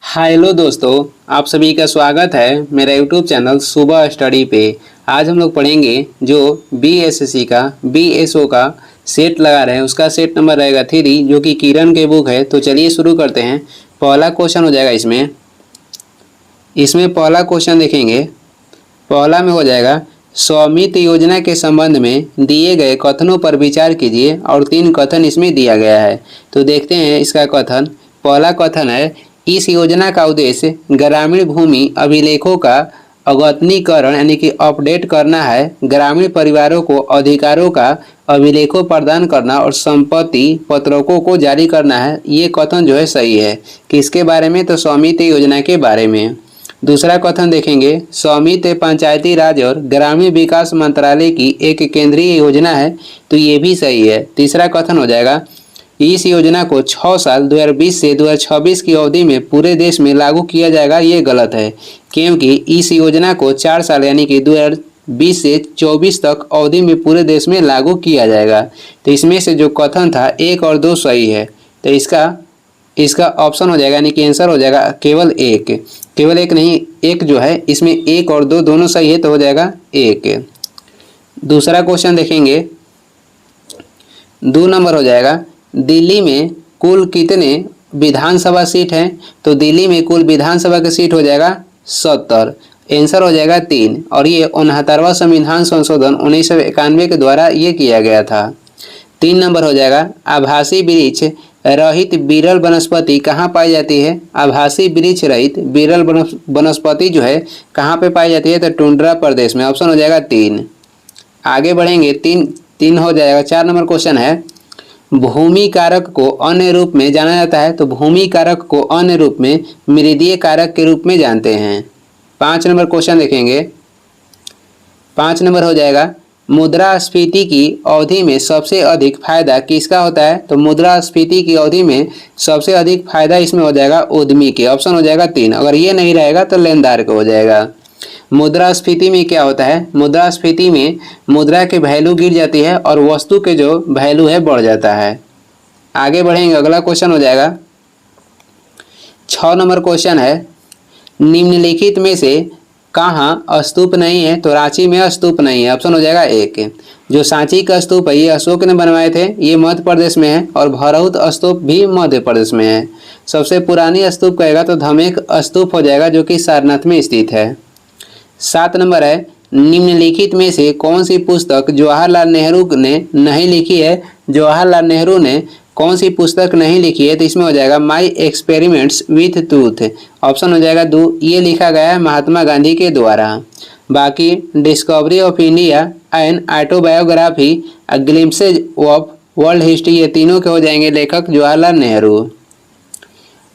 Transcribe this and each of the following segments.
Hello दोस्तों, आप सभी का स्वागत है मेरा यूट्यूब चैनल सुबह स्टडी पे। आज हम लोग पढ़ेंगे जो बीएसएससी का बीएसओ का सेट लगा रहे हैं, उसका सेट नंबर रहेगा 3 जो कि किरण के बुक है। तो चलिए शुरू करते हैं। पहला क्वेश्चन हो जाएगा इसमें पहला क्वेश्चन देखेंगे। पहला में हो जाएगा स्वामित्व योजना के संबंध में दिए गए कथनों पर विचार कीजिए और 3 कथन इसमें दिया गया है। तो देखते हैं इसका कथन। पहला कथन है, इस योजना का उद्देश्य ग्रामीण भूमि अभिलेखों का अद्यतनीकरण यानी कि अपडेट करना है, ग्रामीण परिवारों को अधिकारों का अभिलेखों प्रदान करना और संपत्ति पत्रकों को जारी करना है। ये कथन जो है सही है। किसके बारे में? तो स्वामित्व योजना के बारे में। दूसरा कथन देखेंगे, स्वामित्व पंचायती राज और ग्रामीण विकास मंत्रालय की एक केंद्रीय योजना है। तो ये भी सही है। तीसरा कथन हो जाएगा, इस योजना को 6 साल 2020 से 2026 की अवधि में पूरे देश में लागू किया जाएगा। ये गलत है, क्योंकि इस योजना को 4 साल यानी कि 2020 से 24 तक अवधि में पूरे देश में लागू किया जाएगा। तो इसमें से जो कथन था 1 और 2 सही है। तो इसका ऑप्शन हो जाएगा यानी कि आंसर हो जाएगा केवल एक नहीं, एक जो है इसमें 1 और 2 दोनों सही है, तो हो जाएगा 1। दूसरा क्वेश्चन देखेंगे। 2 नंबर हो जाएगा, दिल्ली में कुल कितने विधानसभा सीट हैं? तो दिल्ली में कुल विधानसभा की सीट हो जाएगा 70। आंसर हो जाएगा 3 और ये 69वां संविधान संशोधन 1991 के द्वारा ये किया गया था। 3 नंबर हो जाएगा, आभासी वृक्ष रहित विरल वनस्पति कहाँ पाई जाती है? आभासी वृक्ष रहित विरल वनस्पति जो है कहाँ पे पाई जाती है? तो टुंड्रा प्रदेश में। ऑप्शन हो जाएगा 3। आगे बढ़ेंगे। 3 हो जाएगा। 4 नंबर क्वेश्चन है, भूमि कारक को अन्य रूप में जाना जाता है। तो भूमि कारक को अन्य रूप में मृदीय कारक के रूप में जानते हैं। 5 नंबर क्वेश्चन देखेंगे। 5 नंबर हो जाएगा, मुद्रास्फीति की अवधि में सबसे अधिक फायदा किसका होता है? तो मुद्रास्फीति की अवधि में सबसे अधिक फायदा इसमें हो जाएगा उद्यमी के। ऑप्शन हो जाएगा 3। अगर ये नहीं रहेगा तो लेनदार का हो जाएगा। मुद्रास्फीति में क्या होता है? मुद्रास्फीति में मुद्रा की वैल्यू गिर जाती है और वस्तु के जो वैल्यू है बढ़ जाता है। आगे बढ़ेंगे। अगला क्वेश्चन हो जाएगा 6 नंबर क्वेश्चन है, निम्नलिखित में से कहाँ स्तूप नहीं है? तो रांची में स्तूप नहीं है। ऑप्शन हो जाएगा 1। जो सांची का स्तूप है ये अशोक ने बनवाए थे, ये मध्य प्रदेश में है, और भरहुत स्तूप भी मध्य प्रदेश में है। सबसे पुरानी स्तूप कहेगा तो धमेक स्तूप हो जाएगा जो कि सारनाथ में स्थित है। 7 नंबर है, निम्नलिखित में से कौन सी पुस्तक जवाहरलाल नेहरू ने नहीं लिखी है? जवाहरलाल नेहरू ने कौन सी पुस्तक नहीं लिखी है? तो इसमें हो जाएगा my experiments with truth. Option हो जाएगा 2। ये लिखा गया है महात्मा गांधी के द्वारा। बाकी discovery of India and autobiography glimpses of world history, ये तीनों के हो जाएंगे लेखक जवाहरलाल नेहरू।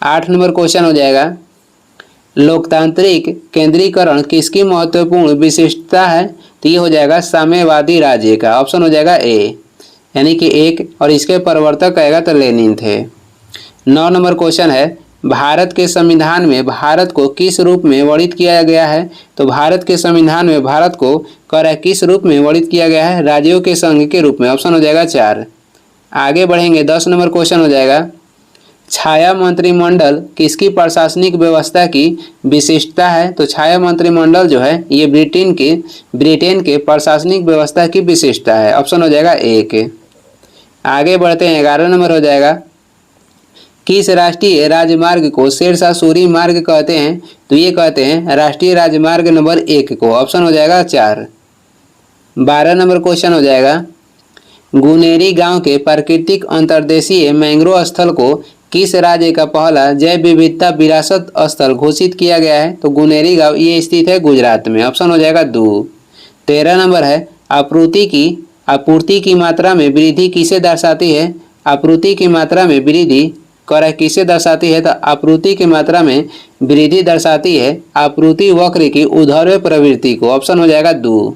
8 नंबर क्वेश्चन हो जाएगा, लोकतांत्रिक केंद्रीकरण किसकी महत्वपूर्ण विशिष्टता है? तो ये हो जाएगा साम्यवादी राज्य का। ऑप्शन हो जाएगा ए यानी कि 1, और इसके प्रवर्तक कहेगा तो लेनिन थे। 9 नंबर क्वेश्चन है, भारत के संविधान में भारत को किस रूप में वर्णित किया गया है? तो भारत के संविधान में भारत को किस रूप में वर्णित किया गया है? राज्यों के संघ के रूप में। ऑप्शन हो जाएगा 4। आगे बढ़ेंगे। 10 नंबर क्वेश्चन हो जाएगा, छाया मंत्रिमंडल किसकी प्रशासनिक व्यवस्था की विशिष्टता है? तो छाया मंत्रिमंडल जो है ये ब्रिटेन के प्रशासनिक व्यवस्था की विशिष्टता है। ऑप्शन हो जाएगा 1। आगे बढ़ते हैं। 11 नंबर हो जाएगा, किस राष्ट्रीय राजमार्ग को शेरशाह सूरी मार्ग कहते हैं? तो ये कहते हैं राष्ट्रीय राजमार्ग नंबर 1 को। ऑप्शन हो जाएगा 4। 12 नंबर क्वेश्चन हो जाएगा, गुनेरी गांव के प्राकृतिक अंतर्देशीय मैंग्रोव स्थल को किस राज्य का पहला जैव विविधता विरासत स्थल घोषित किया गया है? तो गुनेरी गांव ये स्थित है गुजरात में। ऑप्शन हो जाएगा 2। 13 नंबर है, आपूर्ति की मात्रा में वृद्धि किसे दर्शाती है? आपूर्ति की मात्रा में वृद्धि किसे दर्शाती है? तो आपूर्ति की मात्रा में वृद्धि दर्शाती है आपूर्ति वक्र की ऊर्ध्वाधर प्रवृत्ति को। ऑप्शन हो जाएगा 2।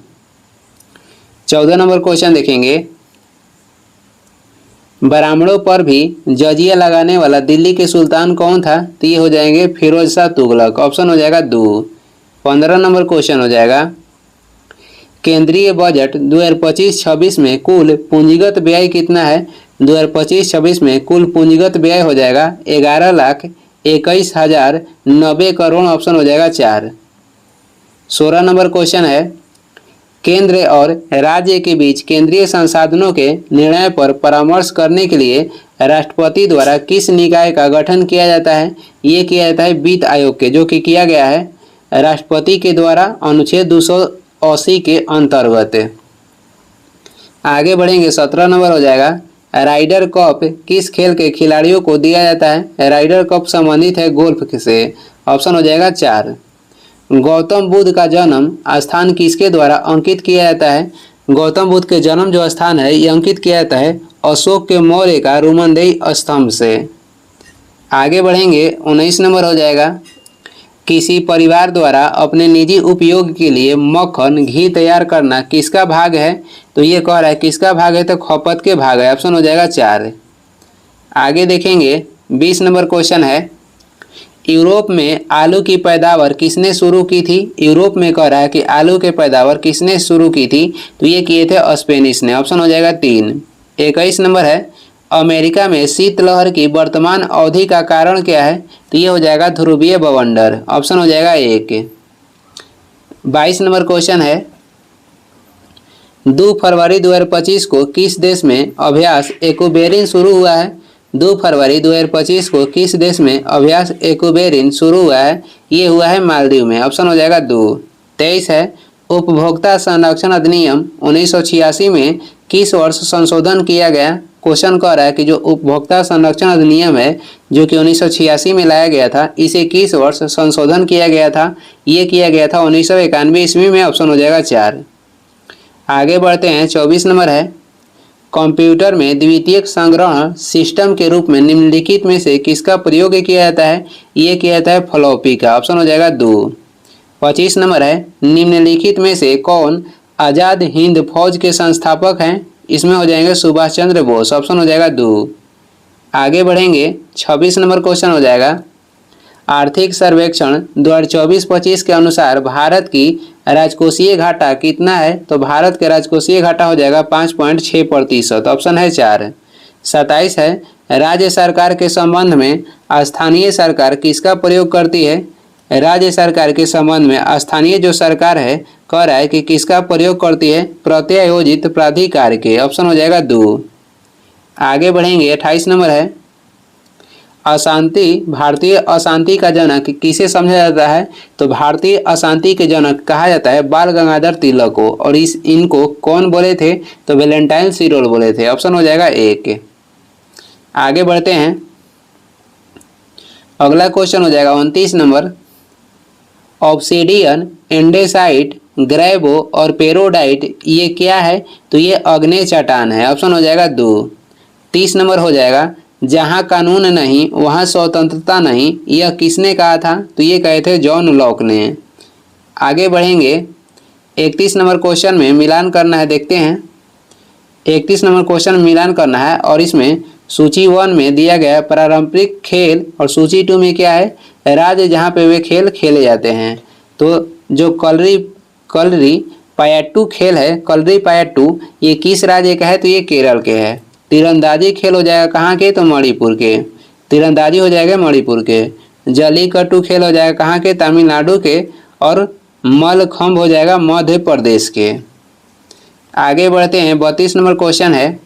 14 नंबर क्वेश्चन देखेंगे, ब्राह्मणों पर भी जजिया लगाने वाला दिल्ली के सुल्तान कौन था? तो ये हो जाएंगे फिरोज शाह तुगलक। ऑप्शन हो जाएगा 2। 15 नंबर क्वेश्चन हो जाएगा, केंद्रीय बजट 2025-26 में कुल पूंजीगत व्यय कितना है? 2025-26 में कुल पूंजीगत व्यय हो जाएगा 21,090 करोड़, ऑप्शन हो जाएगा 4। 16 नंबर क्वेश्चन है, केंद्र और राज्य के बीच केंद्रीय संसाधनों के निर्णय पर परामर्श करने के लिए राष्ट्रपति द्वारा किस निकाय का गठन किया जाता है? ये किया जाता है वित्त आयोग के, जो कि किया गया है राष्ट्रपति के द्वारा अनुच्छेद 280 के अंतर्गत। आगे बढ़ेंगे, 17 नंबर हो जाएगा, राइडर कप किस खेल के खिलाड़ियों को दिया जाता है? राइडर कप संबंधित है गोल्फ से, ऑप्शन हो जाएगा 4। गौतम बुद्ध का जन्म स्थान किसके द्वारा अंकित किया जाता है? गौतम बुद्ध के जन्म जो स्थान है ये अंकित किया जाता है अशोक के मौर्य का रोमनदेही स्तंभ से। आगे बढ़ेंगे, 19 नंबर हो जाएगा, किसी परिवार द्वारा अपने निजी उपयोग के लिए मक्खन घी तैयार करना किसका भाग है? तो ये कह रहा है किसका भाग है? तो खपत के भाग है, ऑप्शन हो जाएगा 4। आगे देखेंगे, 20 नंबर क्वेश्चन है, यूरोप में आलू की पैदावार किसने शुरू की थी? यूरोप में कह रहा है कि आलू के पैदावार किसने शुरू की थी? तो ये किए थे स्पेनिश ने, ऑप्शन हो जाएगा 3। 21 नंबर है, अमेरिका में शीतलहर की वर्तमान अवधि का कारण क्या है? तो ये हो जाएगा ध्रुवीय बवंडर, ऑप्शन हो जाएगा 1। 22 नंबर क्वेश्चन है, 2 फरवरी 2025 को किस देश में अभ्यास एक्यूबेरिन शुरू हुआ है? 2 फरवरी 2025 को किस देश में अभ्यास एक्यूबेरिन शुरू हुआ है? ये हुआ है मालदीव में, ऑप्शन हो जाएगा 2। 23 है, उपभोक्ता संरक्षण अधिनियम 1986 में किस वर्ष संशोधन किया गया? क्वेश्चन कह रहा है कि जो उपभोक्ता संरक्षण अधिनियम है जो कि 1986 में लाया गया था, इसे किस वर्ष संशोधन किया गया था? ये किया गया था 1991 ईस्वी में, ऑप्शन हो जाएगा 4। आगे बढ़ते हैं, 24 नंबर है, कंप्यूटर में द्वितीयक संग्रहण सिस्टम के रूप में निम्नलिखित में से किसका प्रयोग किया जाता है? ये किया जाता है फ्लॉपी का, ऑप्शन हो जाएगा 2। 25 नंबर है, निम्नलिखित में से कौन आज़ाद हिंद फौज के संस्थापक हैं? इसमें हो जाएंगे सुभाष चंद्र बोस, ऑप्शन हो जाएगा 2। आगे बढ़ेंगे, 26 नंबर क्वेश्चन हो जाएगा, आर्थिक सर्वेक्षण 2024-25 के अनुसार भारत की राजकोषीय घाटा कितना है? तो भारत के राजकोषीय घाटा हो जाएगा 5.6%, ऑप्शन है 4। 27 है, राज्य सरकार के संबंध में स्थानीय सरकार किसका प्रयोग करती है? राज्य सरकार के संबंध में स्थानीय जो सरकार है कह रहा है कि किसका प्रयोग करती है? प्रत्यायोजित प्राधिकार के, ऑप्शन हो जाएगा 2। आगे बढ़ेंगे, 28 नंबर है, अशांति भारतीय अशांति का जनक किसे समझा जाता है? तो भारतीय अशांति के जनक कहा जाता है बाल गंगाधर तिलक को, और इनको कौन बोले थे? तो वैलेंटाइन सिरोल बोले थे, ऑप्शन हो जाएगा 1। आगे बढ़ते हैं, अगला क्वेश्चन हो जाएगा 29 नंबर, ऑब्सिडियन, एंडेसाइट, ग्रेवो और पेरोडाइट ये क्या है? तो ये अग्नेय चट्टान है, ऑप्शन हो जाएगा 2। 30 नंबर हो जाएगा, जहाँ कानून नहीं वहाँ स्वतंत्रता नहीं, यह किसने कहा था? तो ये कहे थे जॉन लॉक ने। आगे बढ़ेंगे, 31 नंबर क्वेश्चन में मिलान करना है, देखते हैं। 31 नंबर क्वेश्चन मिलान करना है और इसमें सूची 1 में दिया गया पारंपरिक खेल और सूची 2 में क्या है? राज्य जहाँ पे वे खेल खेले जाते हैं। तो जो कलरी पयट्टू खेल है, कलरी पयट्टू, ये किस राज्य का है? तो ये केरल के है। तीरंदाजी खेल हो जाएगा कहाँ के? तो मणिपुर के, तीरंदाजी हो जाएगा मणिपुर के। जल्लीकट्टू खेल हो जाएगा कहाँ के? तमिलनाडु के। और मलखम्ब हो जाएगा मध्य प्रदेश के। आगे बढ़ते हैं, 32 नंबर क्वेश्चन है,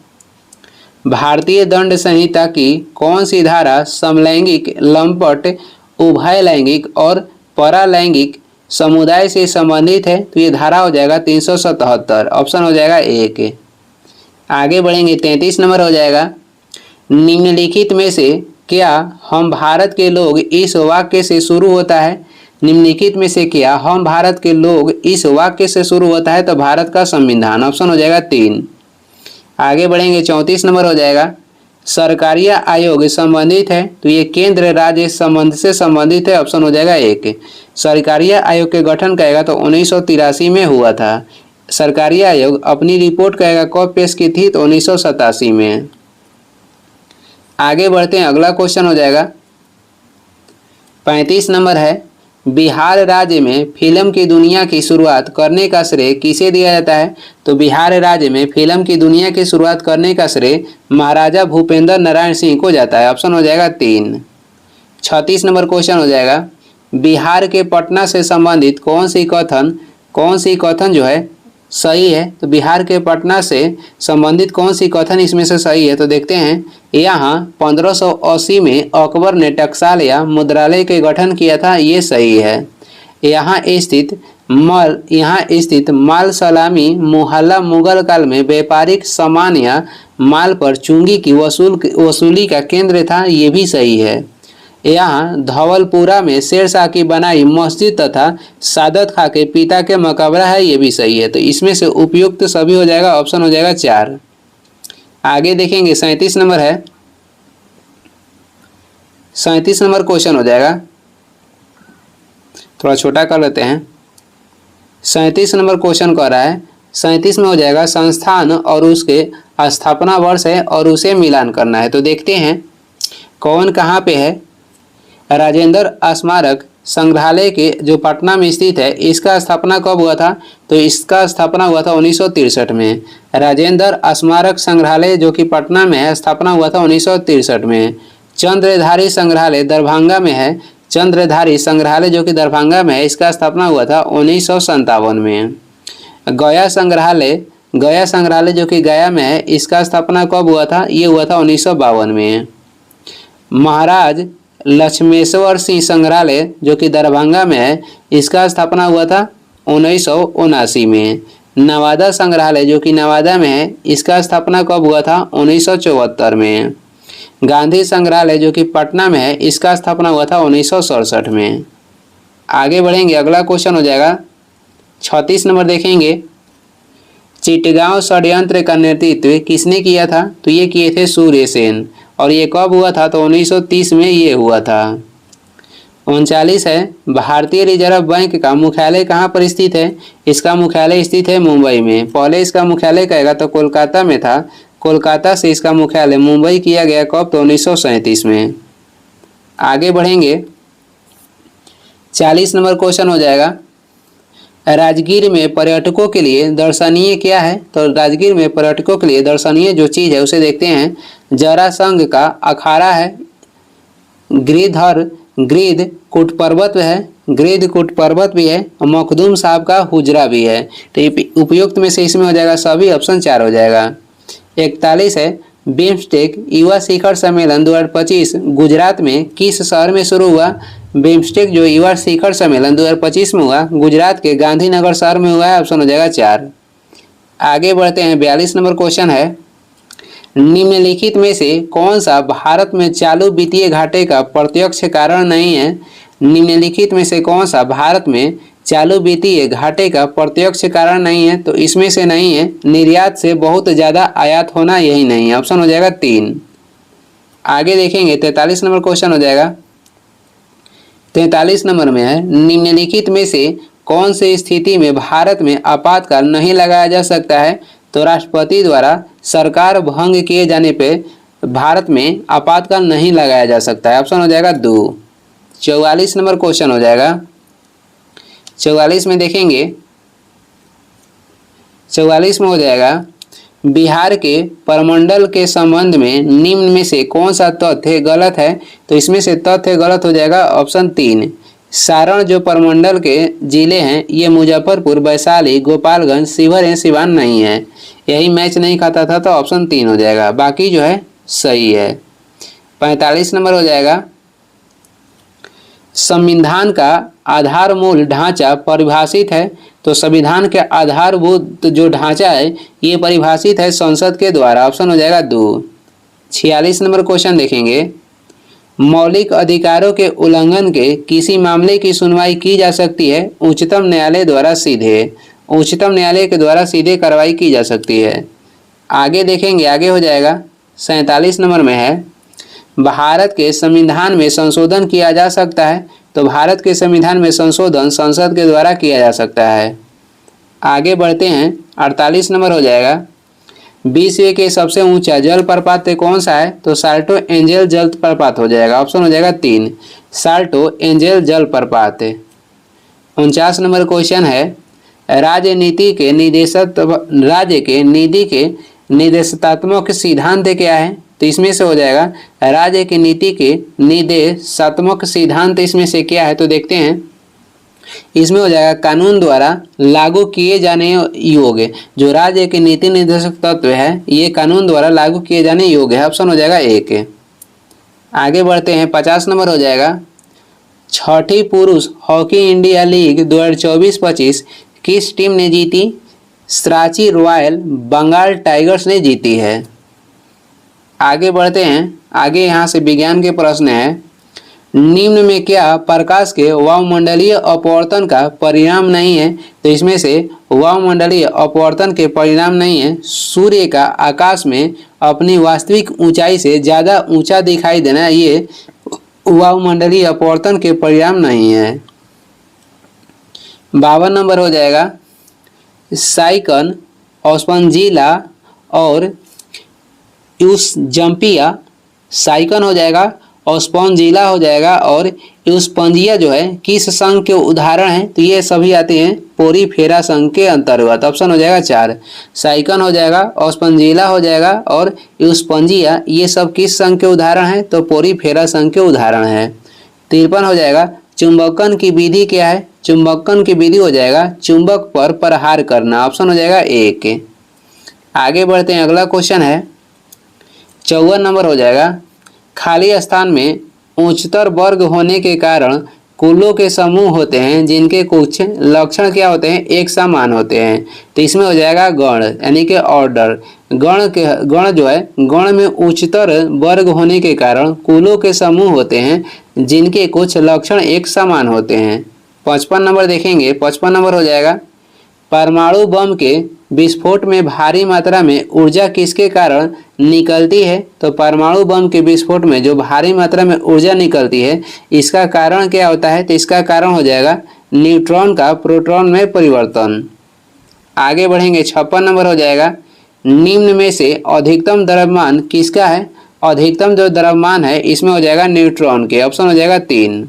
भारतीय दंड संहिता की कौन सी धारा समलैंगिक, लंपट, उभय लैंगिक और परालैंगिक समुदाय से संबंधित है? तो ये धारा हो जाएगा 377, ऑप्शन हो जाएगा 1। आगे बढ़ेंगे, 33 नंबर हो जाएगा, निम्नलिखित में से क्या हम भारत के लोग इस वाक्य से शुरू होता है? निम्नलिखित में से क्या हम भारत के लोग इस वाक्य से शुरू होता है? तो भारत का संविधान, ऑप्शन हो जाएगा 3। आगे बढ़ेंगे, 34 नंबर हो जाएगा, सरकारीय आयोग संबंधित है? तो ये केंद्र राज्य संबंध से संबंधित है, ऑप्शन हो जाएगा 1। सरकारीय आयोग के गठन कहेगा तो 1983 में हुआ था। सरकारी आयोग अपनी रिपोर्ट कहेगा कब पेश की थी? तो 1987 में। आगे बढ़ते हैं, अगला क्वेश्चन हो जाएगा 35 नंबर है, बिहार राज्य में फिल्म की दुनिया की शुरुआत करने का श्रेय किसे दिया जाता है? तो बिहार राज्य में फिल्म की दुनिया की शुरुआत करने का श्रेय महाराजा भूपेंद्र नारायण सिंह को जाता है, ऑप्शन हो जाएगा 3। 36 नंबर क्वेश्चन हो जाएगा, बिहार के पटना से संबंधित कौन सी कथन जो है सही है। तो बिहार के पटना से संबंधित कौन सी कथन इसमें से सही है। तो देखते हैं, यहाँ 1580 में अकबर ने टकसाल या मुद्रालय के गठन किया था, ये सही है। यहाँ स्थित माल सलामी मोहल्ला मुगल काल में व्यापारिक सामान या माल पर चुंगी की वसूली का केंद्र था, ये भी सही है। यहाँ धवलपुरा में शेरशाह की बनाई मस्जिद तथा सादत खां के पिता के मकबरा है, ये भी सही है। तो इसमें से उपयुक्त सभी हो जाएगा, ऑप्शन हो जाएगा 4। आगे देखेंगे 37 नंबर है, 37 नंबर क्वेश्चन हो जाएगा, थोड़ा छोटा कर लेते हैं। 37 नंबर क्वेश्चन कह रहा है, 37 में हो जाएगा संस्थान और उसके स्थापना वर्ष है और उसे मिलान करना है। तो देखते हैं कौन कहाँ पे है। राजेंद्र स्मारक संग्रहालय के जो पटना में स्थित है, इसका स्थापना कब हुआ था। तो इसका स्थापना हुआ था 1963 में। राजेंद्र स्मारक संग्रहालय जो कि पटना में है, स्थापना हुआ था 1963 में। चंद्रधारी संग्रहालय दरभंगा में है, चंद्रधारी संग्रहालय जो कि दरभंगा में है, इसका स्थापना हुआ था 1957 में। गया संग्रहालय जो कि गया में है, इसका स्थापना कब हुआ था, ये हुआ था 1952 में। महाराज लक्ष्मेश्वर सिंह संग्रहालय जो कि दरभंगा में है, इसका स्थापना हुआ था 1979 में। नवादा संग्रहालय जो कि नवादा में है, इसका स्थापना कब हुआ था, 1974 में। गांधी संग्रहालय जो कि पटना में है, इसका स्थापना हुआ था 1967 में। आगे बढ़ेंगे, अगला क्वेश्चन हो जाएगा 36 नंबर देखेंगे, चिटगांव षड्यंत्र का नेतृत्व किसने किया था। तो ये किए थे सूर्य सेन, और ये कब हुआ था, तो 1930 में ये हुआ था। 39 है, भारतीय रिजर्व बैंक का मुख्यालय कहाँ पर स्थित है। इसका मुख्यालय स्थित है मुंबई में। पहले इसका मुख्यालय कहेगा तो कोलकाता में था, कोलकाता से इसका मुख्यालय मुंबई किया गया कब, तो 1937 में। आगे बढ़ेंगे, 40 नंबर क्वेश्चन हो जाएगा, राजगीर में पर्यटकों के लिए दर्शनीय क्या है। तो राजगीर में पर्यटकों के लिए दर्शनीय जो चीज़ है उसे देखते हैं। जरासंध का अखाड़ा है, गिरिध कूट पर्वत है, गिरिध कूट पर्वत भी है, और मखदूम साहब का हुजरा भी है। तो उपयुक्त में से इसमें हो जाएगा सभी, ऑप्शन 4 हो जाएगा। 41 है, बिम्स्टेक युवा शिखर सम्मेलन 2025 गुजरात में किस शहर में शुरू हुआ। बिम्स्टेक जो युवा शिखर सम्मेलन 2025 में हुआ, गुजरात के गांधीनगर शहर में हुआ है, ऑप्शन हो जाएगा 4। आगे बढ़ते हैं, 42 नंबर क्वेश्चन है, निम्नलिखित में से कौन सा भारत में चालू वित्तीय घाटे का प्रत्यक्ष कारण नहीं है। निम्नलिखित में से कौन सा भारत में चालू वित्तीय घाटे का प्रत्यक्ष कारण नहीं है। तो इसमें से नहीं है, निर्यात से बहुत ज़्यादा आयात होना, यही नहीं है, ऑप्शन हो जाएगा 3। आगे देखेंगे 43 नंबर क्वेश्चन हो जाएगा, 43 नंबर में है, निम्नलिखित में से कौन सी स्थिति में भारत में आपातकाल नहीं लगाया जा सकता है। तो राष्ट्रपति द्वारा सरकार भंग किए जाने पे भारत में आपातकाल नहीं लगाया जा सकता है, ऑप्शन हो जाएगा 2। 44 नंबर क्वेश्चन हो जाएगा, 44 में देखेंगे, 44 में हो जाएगा, बिहार के परमंडल के संबंध में निम्न में से कौन सा तथ्य गलत है। तो इसमें से तथ्य गलत हो जाएगा ऑप्शन 3। सारण जो परमंडल के जिले हैं, ये मुजफ्फरपुर, वैशाली, गोपालगंज, शिवहर है, सिवान नहीं है, यही मैच नहीं खाता था, तो ऑप्शन 3 हो जाएगा, बाकी जो है सही है। 45 नंबर हो जाएगा, संविधान का आधार मूल ढांचा परिभाषित है। तो संविधान के आधारभूत जो ढांचा है ये परिभाषित है संसद के द्वारा, ऑप्शन हो जाएगा 2। 46 नंबर क्वेश्चन देखेंगे, मौलिक अधिकारों के उल्लंघन के किसी मामले की सुनवाई की जा सकती है उच्चतम न्यायालय द्वारा सीधे, उच्चतम न्यायालय के द्वारा सीधे कार्रवाई की जा सकती है। आगे देखेंगे, आगे हो जाएगा 47 नंबर में है, भारत के संविधान में संशोधन किया जा सकता है। तो भारत के संविधान में संशोधन संसद के द्वारा किया जा सकता है। आगे बढ़ते हैं, 48 नंबर हो जाएगा, विश्व के सबसे ऊंचा जल प्रपात कौन सा है। तो साल्टो एंजल जल प्रपात हो जाएगा, ऑप्शन हो जाएगा 3, साल्टो एंजल जल प्रपात। 49 नंबर क्वेश्चन है, राज्य के निदेशात्मक सिद्धांत क्या है। तो इसमें से हो जाएगा राज्य की नीति के निर्देशात्मक सिद्धांत इसमें से क्या है, तो देखते हैं। इसमें हो जाएगा कानून द्वारा लागू किए जाने योग्य, जो राज्य के नीति निर्देशक तत्व है ये कानून द्वारा लागू किए जाने योग्य है। ऑप्शन हो जाएगा एक। आगे बढ़ते हैं, 50 नंबर हो जाएगा, छठी पुरुष हॉकी इंडिया लीग 2024-25 किस टीम ने जीती? सांची रॉयल बंगाल टाइगर्स ने जीती है। आगे बढ़ते हैं, आगे यहाँ से विज्ञान के प्रश्न है, निम्न में क्या प्रकाश के वायुमंडलीय अपवर्तन का परिणाम नहीं है? तो इसमें से वायुमंडलीय अपवर्तन के परिणाम नहीं है, सूर्य का आकाश में अपनी वास्तविक ऊंचाई से ज़्यादा ऊंचा दिखाई देना ये वायुमंडलीय अपवर्तन के परिणाम नहीं है। 52 नंबर हो जाएगा, साइकन, ऑस्पंजिला और यूसजम्पिया, साइकन हो जाएगा, ऑस्पंजिला हो जाएगा और यूसपंजिया जो है किस संघ के उदाहरण हैं? तो ये सभी आते हैं पोरीफेरा संघ के अंतर्गत। ऑप्शन हो जाएगा 4, साइकन हो जाएगा, ऑस्पंजिला हो जाएगा और यूसपंजिया ये सब किस संघ के उदाहरण हैं? तो पोरीफेरा संघ के उदाहरण हैं। 53 हो जाएगा, चुंबकन की विधि क्या है? चुंबकन की विधि हो जाएगा चुंबक पर प्रहार करना। ऑप्शन हो जाएगा एक। आगे बढ़ते हैं, अगला क्वेश्चन है 54 नंबर हो जाएगा, खाली स्थान में उच्चतर वर्ग होने के कारण कुलों के समूह होते हैं जिनके कुछ लक्षण क्या होते हैं? एक समान होते हैं। तो इसमें हो जाएगा गण यानी कि ऑर्डर। गण जो है, गण में उच्चतर वर्ग होने के कारण कुलों के समूह होते हैं जिनके कुछ लक्षण एक समान होते हैं। 55 नंबर देखेंगे, 55 नंबर हो जाएगा, परमाणु बम के विस्फोट में भारी मात्रा में ऊर्जा किसके कारण निकलती है? तो परमाणु बम के विस्फोट में जो भारी मात्रा में ऊर्जा निकलती है इसका कारण क्या होता है? तो इसका कारण हो जाएगा न्यूट्रॉन का प्रोटॉन में परिवर्तन। आगे बढ़ेंगे, 56 नंबर हो जाएगा, निम्न में से अधिकतम द्रव्यमान किसका है? अधिकतम जो द्रव्यमान है इसमें हो जाएगा न्यूट्रॉन के। ऑप्शन हो जाएगा 3।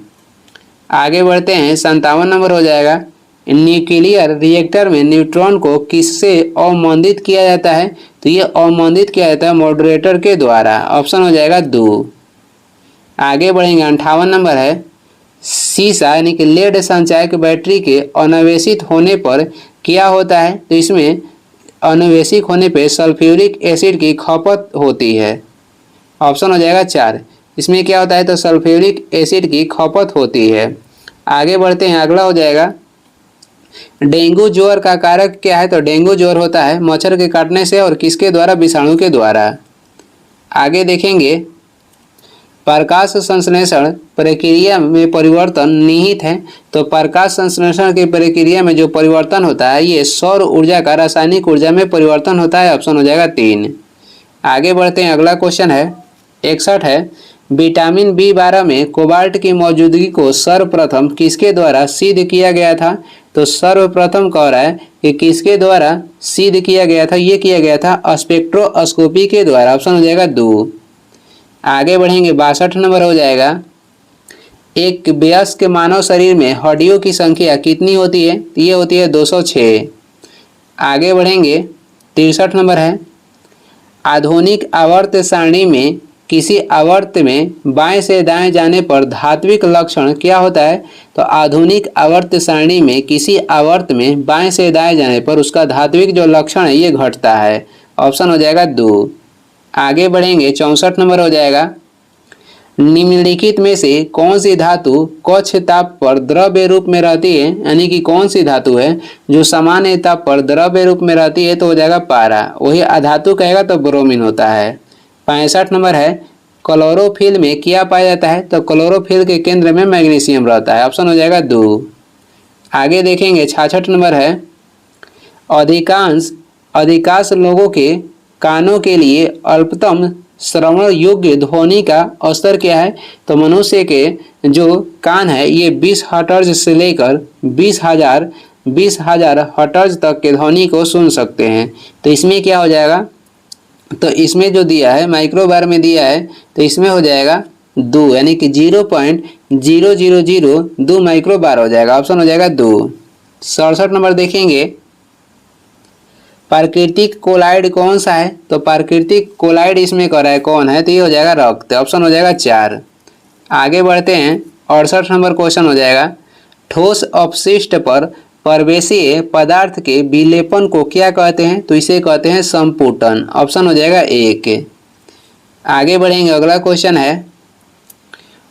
आगे बढ़ते हैं, 57 नंबर हो जाएगा, न्यूक्लियर रिएक्टर में न्यूट्रॉन को किससे अवमंदित किया जाता है? तो ये अवमंदित किया जाता है मॉडरेटर के द्वारा। ऑप्शन हो जाएगा 2। आगे बढ़ेंगे, 58 नंबर है, सीसा यानी कि लेड संचायक बैटरी के अनावेशित होने पर क्या होता है? तो इसमें अनावेशिक होने पर सल्फ्यूरिक एसिड की खपत होती है। ऑप्शन हो जाएगा 4। इसमें क्या होता है? तो सल्फ्यूरिक एसिड की खपत होती है। आगे बढ़ते हैं, अगला हो जाएगा, डेंगू ज्वर का कारक क्या है? तो डेंगू ज्वर होता है मच्छर के काटने से और किसके द्वारा? विषाणु के द्वारा। आगे देखेंगे, प्रकाश संश्लेषण प्रक्रिया में परिवर्तन निहित है। तो प्रकाश संश्लेषण की प्रक्रिया में जो परिवर्तन होता है ये सौर ऊर्जा का रासायनिक ऊर्जा में परिवर्तन होता है। ऑप्शन हो जाएगा 3। आगे बढ़ते हैं, अगला क्वेश्चन है 61 है, विटामिन B12 में कोबाल्ट की मौजूदगी को सर्वप्रथम किसके द्वारा सिद्ध किया गया था? तो सर्वप्रथम कह रहा है कि किसके द्वारा सिद्ध किया गया था? ये किया गया था स्पेक्ट्रोस्कोपी के द्वारा। ऑप्शन हो जाएगा 2। आगे बढ़ेंगे, 62 नंबर हो जाएगा, एक वयस्क मानव शरीर में हड्डियों की संख्या कितनी होती है? ये होती है 206। आगे बढ़ेंगे, 63 नंबर है, आधुनिक आवर्त सारणी में किसी आवर्त में बाएं से दाएं जाने पर धात्विक लक्षण क्या होता है? तो आधुनिक आवर्त सारणी में किसी आवर्त में बाएं से दाएं जाने पर उसका धात्विक जो लक्षण है ये घटता है। ऑप्शन हो जाएगा 2। आगे बढ़ेंगे, 64 नंबर हो जाएगा, निम्नलिखित में से कौन सी धातु कक्ष ताप पर द्रव्य रूप में रहती है? यानी कि कौन सी धातु है जो सामान्य ताप पर द्रव्य रूप में रहती है? तो हो जाएगा पारा। वही अधातु कहेगा तो ब्रोमीन होता है। 65 नंबर है, क्लोरोफिल में क्या पाया जाता है? तो क्लोरोफिल के केंद्र में मैग्नीशियम रहता है। ऑप्शन हो जाएगा 2। आगे देखेंगे, 66 नंबर है, अधिकांश लोगों के कानों के लिए अल्पतम श्रवण योग्य ध्वनि का स्तर क्या है? तो मनुष्य के जो कान है ये 20 हर्ट्ज से लेकर 20,000 हर्ट्ज तक के ध्वनि को सुन सकते हैं। तो इसमें क्या हो जाएगा? तो इसमें जो दिया है माइक्रोबार में दिया है तो इसमें हो जाएगा 2 यानी कि 0.0002 माइक्रोबार हो जाएगा। ऑप्शन हो जाएगा 2। 67 नंबर देखेंगे, प्राकृतिक कोलाइड कौन सा है? तो प्राकृतिक कोलाइड इसमें कर रहा है कौन है? तो ये हो जाएगा रक्त। ऑप्शन हो जाएगा 4। आगे बढ़ते हैं, 68 नंबर क्वेश्चन हो जाएगा, ठोस अपशिष्ट पर प्रवेशीय पदार्थ के विलेपन को क्या कहते हैं? तो इसे कहते हैं संपुटन। ऑप्शन हो जाएगा 1। आगे बढ़ेंगे, अगला क्वेश्चन है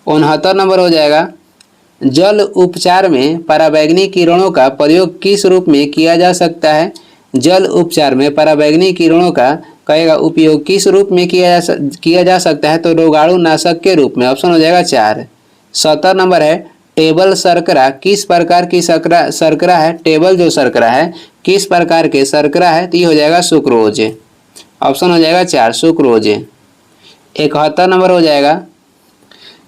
69 नंबर हो जाएगा, जल उपचार में पराबैंगनी किरणों का प्रयोग किस रूप में किया जा सकता है? जल उपचार में पराबैंगनी किरणों का कहेगा उपयोग किस रूप में किया जा सकता है? तो रोगाणु नाशक के रूप में। ऑप्शन हो जाएगा 4। 70 नंबर है, टेबल शर्करा किस प्रकार की शर्करा है? टेबल जो शर्करा है किस प्रकार के शर्करा है? तो ये हो जाएगा सुक्रोज। ऑप्शन हो जाएगा 4 सुक्रोज। 71 नंबर हो जाएगा,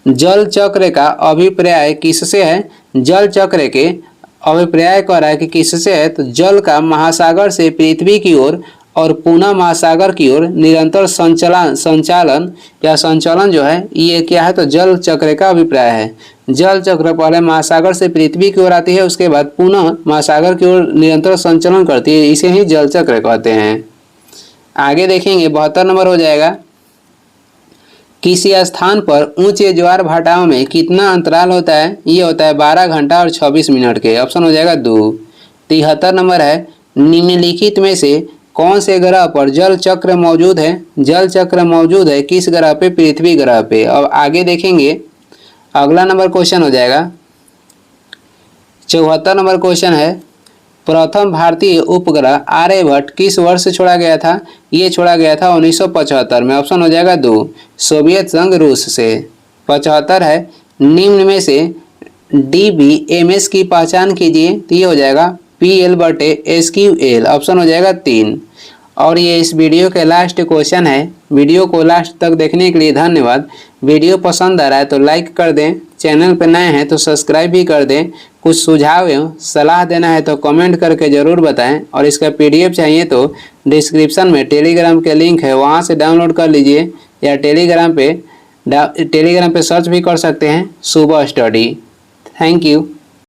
जल चक्र का अभिप्राय किससे है? जल चक्र के अभिप्राय कह रहा है कि किससे है? तो जल का महासागर से पृथ्वी की ओर और पुनः महासागर की ओर निरंतर संचालन जो है ये क्या है? तो जल चक्र का अभिप्राय है। जल चक्र पहले महासागर से पृथ्वी की ओर आती है, उसके बाद पुनः महासागर की ओर निरंतर संचालन करती है, इसे ही जल चक्र कहते हैं। आगे देखेंगे, 72 नंबर हो जाएगा, किसी स्थान पर ऊंचे ज्वार भाटाओं में कितना अंतराल होता है? ये होता है 12 घंटा और 26 मिनट के। ऑप्शन हो जाएगा 2। 73 नंबर है, निम्नलिखित में से कौन से ग्रह पर जल चक्र मौजूद है? जल चक्र मौजूद है किस ग्रह पे? पृथ्वी ग्रह पे। अब आगे देखेंगे, अगला नंबर क्वेश्चन हो जाएगा 74 नंबर क्वेश्चन है, प्रथम भारतीय उपग्रह आर्यभट्ट किस वर्ष छोड़ा गया था? ये छोड़ा गया था 1975 में। ऑप्शन हो जाएगा 2 सोवियत संघ रूस से। 75 है, निम्न में से DBMS की पहचान कीजिए। तो ये हो जाएगा PL/SQL। ऑप्शन हो जाएगा 3। और ये इस वीडियो के लास्ट क्वेश्चन है। वीडियो को लास्ट तक देखने के लिए धन्यवाद। वीडियो पसंद आ रहा है तो लाइक कर दें, चैनल पर नए हैं तो सब्सक्राइब भी कर दें। कुछ सुझाव एवं सलाह देना है तो कमेंट करके ज़रूर बताएं। और इसका PDF चाहिए तो डिस्क्रिप्शन में टेलीग्राम के लिंक है, वहां से डाउनलोड कर लीजिए, या टेलीग्राम पे सर्च भी कर सकते हैं, सुबह स्टडी। Thank you.